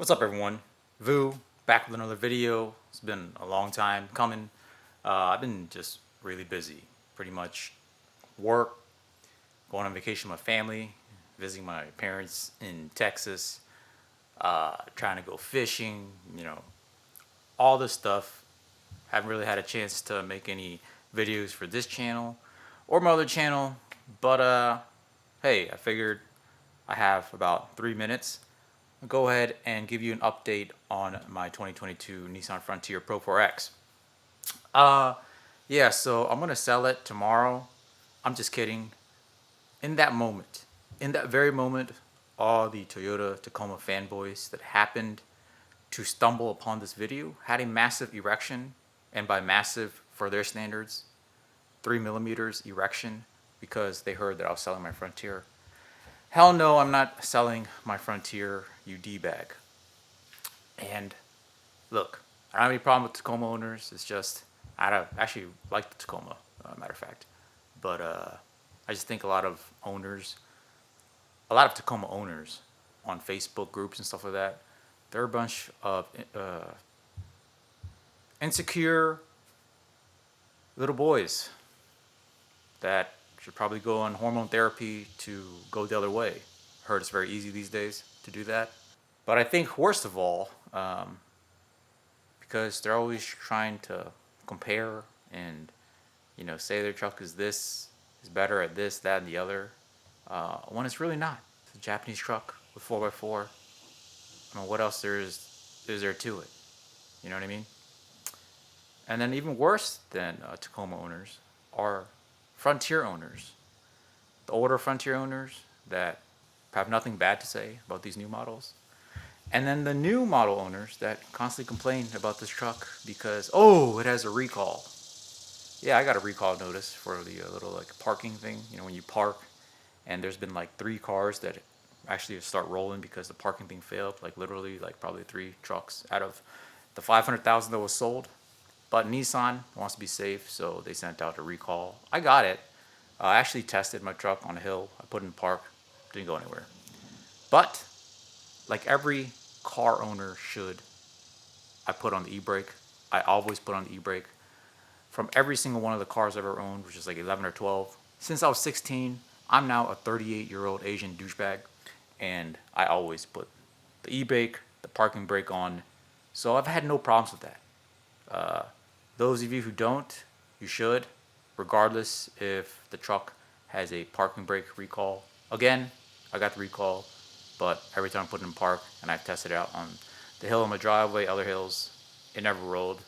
What's up, everyone? Vu, back with another video. It's been a long time coming. I've been just really busy. Pretty much work, going on vacation with my family, visiting my parents in Texas, trying to go fishing, all this stuff. Haven't really had a chance to make any videos for this channel or my other channel, but hey, I figured I have about 3 minutes. I'll go ahead and give you an update on my 2022 Nissan Frontier Pro-4x. Yeah, so I'm gonna sell it tomorrow. I'm just kidding. In that very moment, all the Toyota Tacoma fanboys that happened to stumble upon this video had a massive erection, and by massive for their standards, 3 millimeters erection, because they heard that I was selling my Frontier. Hell no, I'm not selling my Frontier, you D-bag. And look, I don't have any problem with Tacoma owners. It's just, I don't actually like the Tacoma, matter of fact. But I just think a lot of Tacoma owners on Facebook groups and stuff like that, they're a bunch of insecure little boys that should probably go on hormone therapy to go the other way. Heard it's very easy these days to do that. But I think worst of all, because they're always trying to compare and say their truck is better at this, that, and the other, when it's really not. It's a Japanese truck with 4x4. I mean, what else is there to it? You know what I mean? And then even worse than Tacoma owners are Frontier owners. The older Frontier owners that have nothing bad to say about these new models. And then the new model owners that constantly complain about this truck because, oh, it has a recall. Yeah, I got a recall notice for the little like parking thing. When you park and there's been like 3 cars that actually start rolling because the parking thing failed. Like literally like probably 3 trucks out of the 500,000 that was sold. But Nissan wants to be safe, so they sent out a recall. I got it. I actually tested my truck on a hill. I put it in park. Didn't go anywhere. But like every car owner should, I put on the e-brake. I always put on the e-brake. From every single one of the cars I've ever owned, which is like 11 or 12. Since I was 16, I'm now a 38-year-old Asian douchebag. And I always put the e-brake, the parking brake on. So I've had no problems with that. Those of you who don't, you should, regardless if the truck has a parking brake recall. Again, I got the recall, but every time I put it in park and I've tested it out on the hill on my driveway, other hills, it never rolled.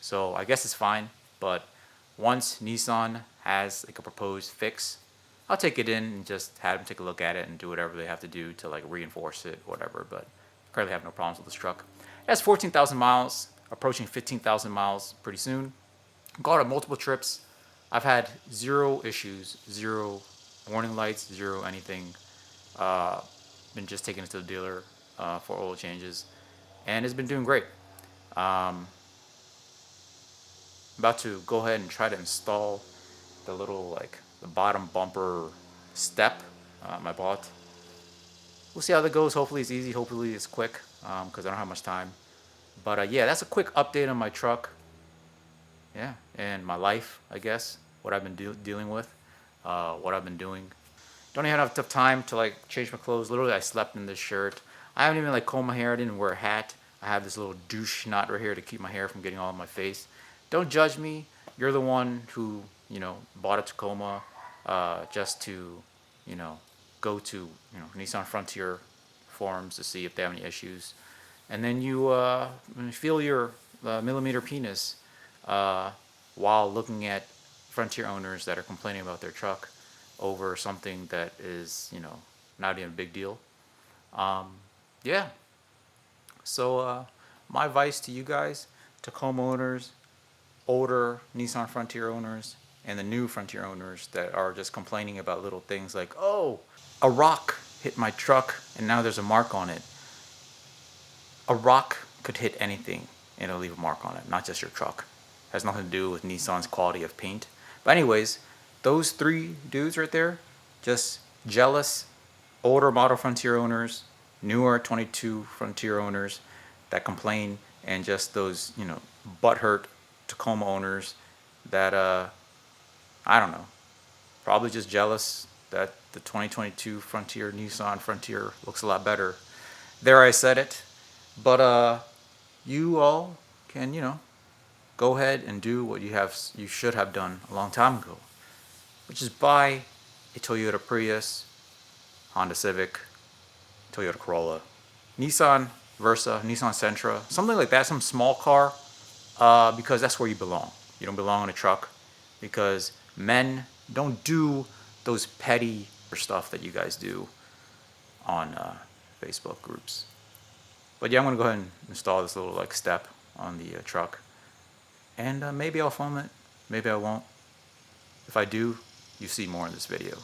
So I guess it's fine, but once Nissan has like a proposed fix, I'll take it in and just have them take a look at it and do whatever they have to do to like reinforce it, whatever. But I currently have no problems with this truck. It has 14,000 miles. Approaching 15,000 miles pretty soon. Gone on multiple trips. I've had 0 issues, 0 warning lights, 0 anything. Been just taking it to the dealer for oil changes, and it's been doing great. About to go ahead and try to install the little like the bottom bumper step I bought. We'll see how that goes. Hopefully it's easy. Hopefully it's quick because I don't have much time. But yeah, that's a quick update on my truck. Yeah, and my life, I guess. What I've been dealing with. What I've been doing. Don't even have enough time to like change my clothes. Literally, I slept in this shirt. I haven't even like combed my hair. I didn't wear a hat. I have this little douche knot right here to keep my hair from getting all in my face. Don't judge me. You're the one who, bought a Tacoma just to, go to, Nissan Frontier forums to see if they have any issues. And then you feel your millimeter penis while looking at Frontier owners that are complaining about their truck over something that is, not even a big deal. Yeah. So my advice to you guys, Tacoma owners, older Nissan Frontier owners, and the new Frontier owners that are just complaining about little things like, oh, a rock hit my truck and now there's a mark on it. A rock could hit anything and it'll leave a mark on it, not just your truck. It has nothing to do with Nissan's quality of paint. But anyways, those 3 dudes right there, just jealous older model Frontier owners newer 22 Frontier owners that complain, and just those, butthurt Tacoma owners that, I don't know, probably just jealous that the 2022 Nissan Frontier looks a lot better. There, I said it. But you all can, go ahead and do what you should have done a long time ago, which is buy a Toyota Prius, Honda Civic, Toyota Corolla, Nissan Versa, Nissan Sentra, something like that, some small car, because that's where you belong. You don't belong in a truck, because men don't do those petty stuff that you guys do on Facebook groups. But yeah, I'm gonna go ahead and install this little step on the truck, and maybe I'll film it, maybe I won't. If I do, you see more in this video.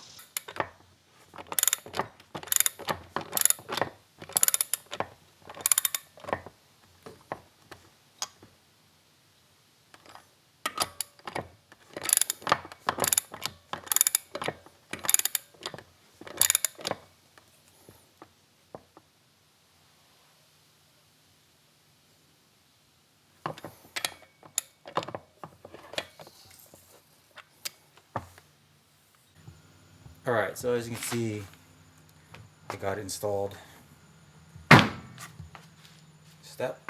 Alright, so as you can see, I got it installed. Step.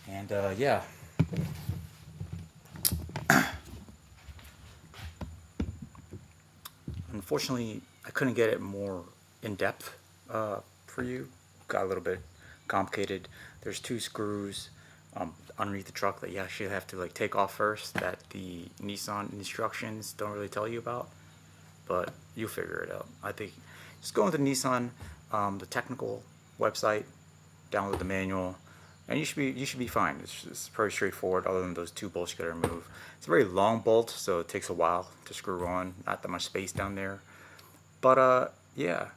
And yeah. Unfortunately, I couldn't get it more in depth for you. Got a little bit complicated. There's 2 screws underneath the truck that you actually have to take off first, that the Nissan instructions don't really tell you about, but you'll figure it out. I think just go into Nissan, the technical website, download the manual, and you should be fine. It's pretty straightforward, other than those 2 bolts you gotta remove. It's a very long bolt, so it takes a while to screw on. Not that much space down there, but yeah.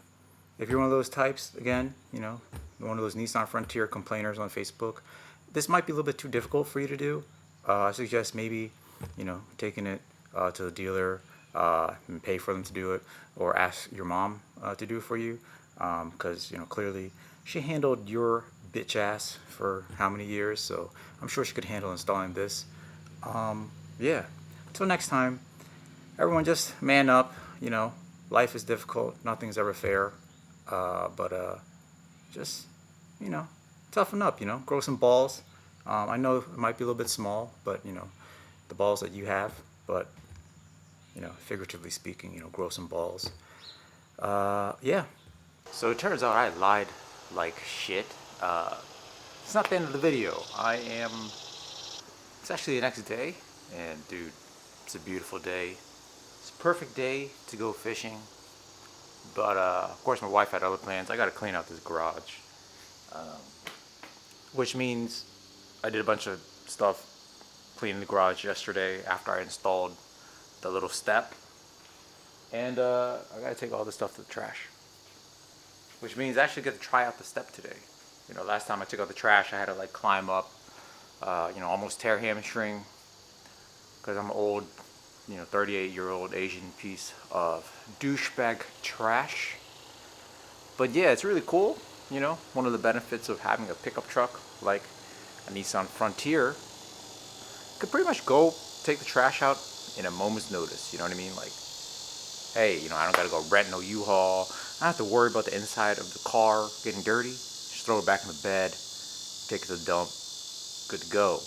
If you're one of those types, again, one of those Nissan Frontier complainers on Facebook, this might be a little bit too difficult for you to do. I suggest maybe, taking it to the dealer and pay for them to do it, or ask your mom to do it for you, because clearly she handled your bitch ass for how many years, so I'm sure she could handle installing this. Yeah. Until next time, everyone, just man up. Life is difficult. Nothing's ever fair. But just toughen up, grow some balls. I know it might be a little bit small, but the balls that you have, but figuratively speaking, grow some balls. Yeah. So it turns out I lied like shit. It's not the end of the video. It's actually the next day, and dude, it's a beautiful day. It's a perfect day to go fishing. But of course my wife had other plans. I gotta clean out this garage, which means I did a bunch of stuff cleaning the garage yesterday after I installed the little step, and I gotta take all this stuff to the trash, which means I actually get to try out the step today. Last time I took out the trash, I had to climb up, almost tear hamstring, because I'm an old 38-year-old Asian piece of douchebag trash. But yeah, it's really cool. One of the benefits of having a pickup truck like a Nissan Frontier, could pretty much go take the trash out in a moment's notice. You know what I mean? Hey, I don't gotta go rent no U-Haul. I don't have to worry about the inside of the car getting dirty. Just throw it back in the bed, take it to the dump, good to go.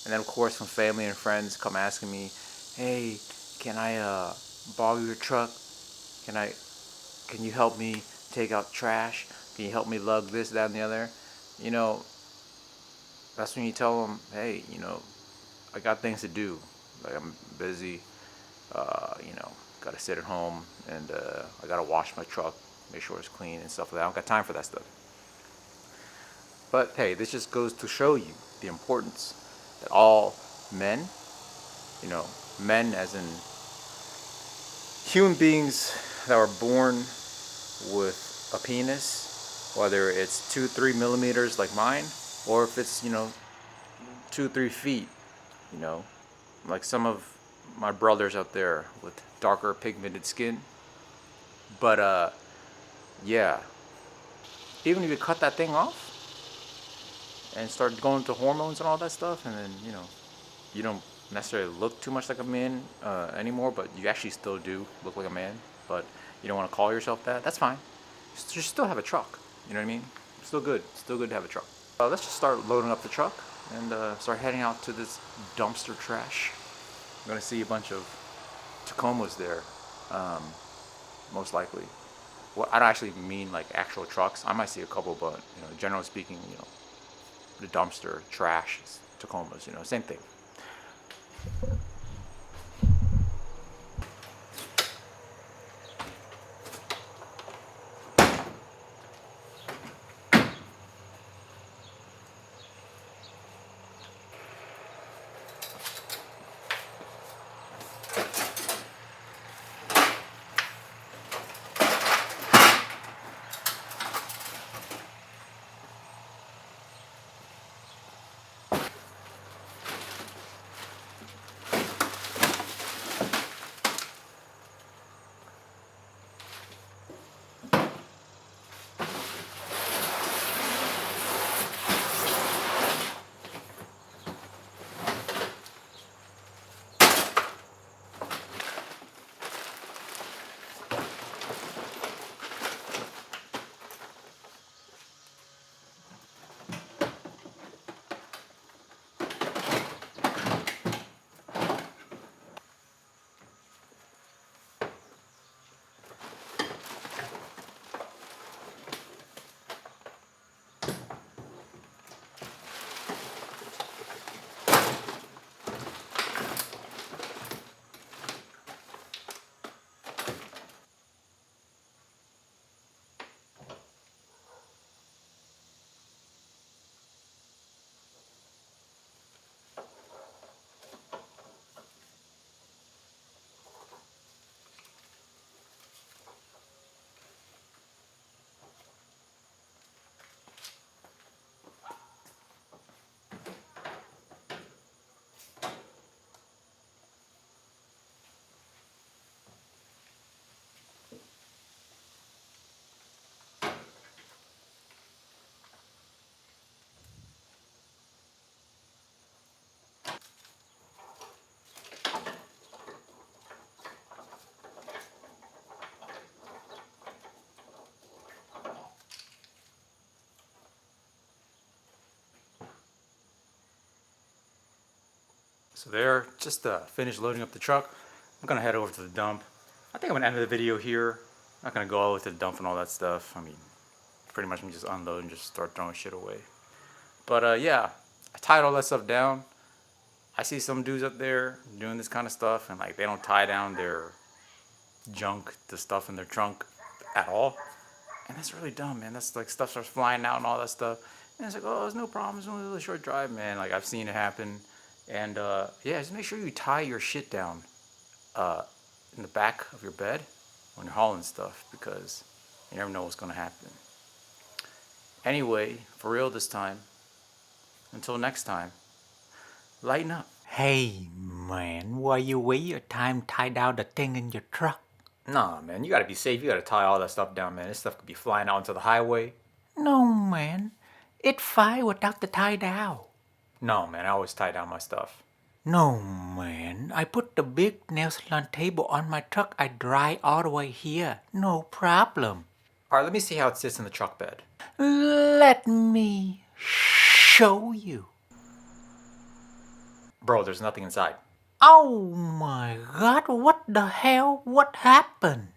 And then of course when family and friends come asking me, hey, can I borrow your truck? Can you help me take out trash? Can you help me lug this, that, and the other? That's when you tell them, hey, I got things to do. I'm busy, gotta sit at home, and I gotta wash my truck, make sure it's clean and stuff like that. I don't got time for that stuff. But hey, this just goes to show you the importance that all men, men as in human beings that were born with a penis, whether it's 2-3 millimeters like mine, or if it's 2-3 feet, like some of my brothers out there with darker pigmented skin. But yeah, even if you cut that thing off and start going to hormones and all that stuff, and then you don't necessarily look too much like a man anymore, but you actually still do look like a man, but you don't want to call yourself that, that's fine. You still have a truck, you know what I mean? Still good to have a truck. Let's just start loading up the truck and start heading out to this dumpster trash. I'm gonna see a bunch of Tacomas there, most likely. Well, I don't actually mean like actual trucks. I might see a couple, but generally speaking, the dumpster trash is Tacomas, same thing. So there, just finished loading up the truck. I'm gonna head over to the dump. I think I'm gonna end the video here. I'm not gonna go all the way to the dump and all that stuff. I mean, pretty much I'm just unload and just start throwing shit away. But yeah, I tied all that stuff down. I see some dudes up there doing this kind of stuff, and like they don't tie down their junk, the stuff in their trunk at all. And that's really dumb, man. That's like stuff starts flying out and all that stuff. And it's like, oh, it's no problem. It's only a short drive, man. Like I've seen it happen. And yeah, just make sure you tie your shit down in the back of your bed when you're hauling stuff, because you never know what's gonna happen. Anyway, for real this time. Until next time, lighten up. Hey man, why you wait your time tie down the thing in your truck? Nah, man, you gotta be safe. You gotta tie all that stuff down, man. This stuff could be flying out onto the highway. No man, it's fine without the tie down. No, man, I always tie down my stuff. No man, I put the big nail salon table on my truck. I dry all the way here. No problem. Alright, let me see how it sits in the truck bed. Let me show you. Bro, there's nothing inside. Oh my god, what the hell? What happened?